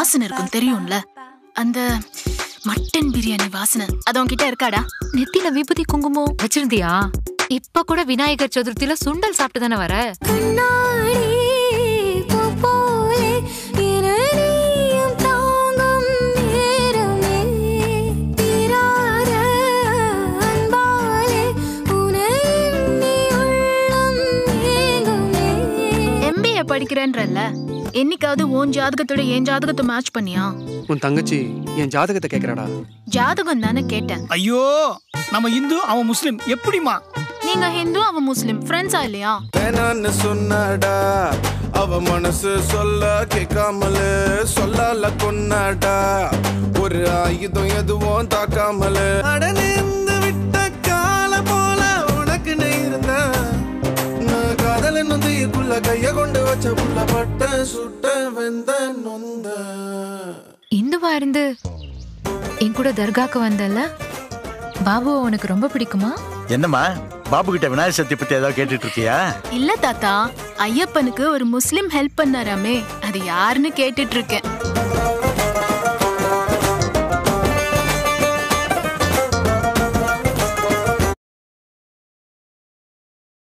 வாசனை இருக்கும் தெரியும்ல, அந்த மட்டன் பிரியாணி வாசனை. அது உன்கிட்ட இருக்காடா? நெத்தில விபூதி குங்குமம் வச்சிருந்தியா? இப்ப கூட விநாயகர் சதுர்த்தியில சுண்டல் சாப்பிட்டு தானே வர. MBA படிக்கிறேன்றல்ல, என்னைக்காவது உன் ஜாதகத்தோட என் ஜாதகத்தை மேட்ச் பண்ணியா? உன் தங்கச்சி என் ஜாதகத்தை கேக்குறாடா. ஜாதகம் தானே கேட்டேன். ஐயோ, நம்ம இந்து அவன் முஸ்லிம், எப்படிமா? நீங்க ஹிந்து அவன் முஸ்லிம், ஃப்ரெண்ட்ஸா இல்லையா? வேணான்னு சொன்னாடா, அவ மனசு சொல்ல கேட்காமலே சொல்லால கொன்னாடா. ஒரு ஆயுதம் எதுவும் தாக்காமலே அடனேந்து விட்ட கால போல உனக்கு இருந்த காதல நொந்திக்குள்ள கைய கொண்டு வச்ச புள்ள பட்ட சுட்ட வெந்த நொந்த. இந்துவா இருந்து என் கூட தர்காக்கு வந்தல, பாபு உனக்கு ரொம்ப பிடிக்குமா? என்னம்மா பாபு கிட்ட விநாயகர் சதுர்த்தி பத்தி ஏதாவது கேட்டுட்டு இருக்கியா? இல்ல தாத்தா, ஐயப்பனுக்கு ஒரு முஸ்லிம் ஹெல்ப் பண்ணாராமே, அது யாருன்னு கேட்டுட்டு இருக்கேன்.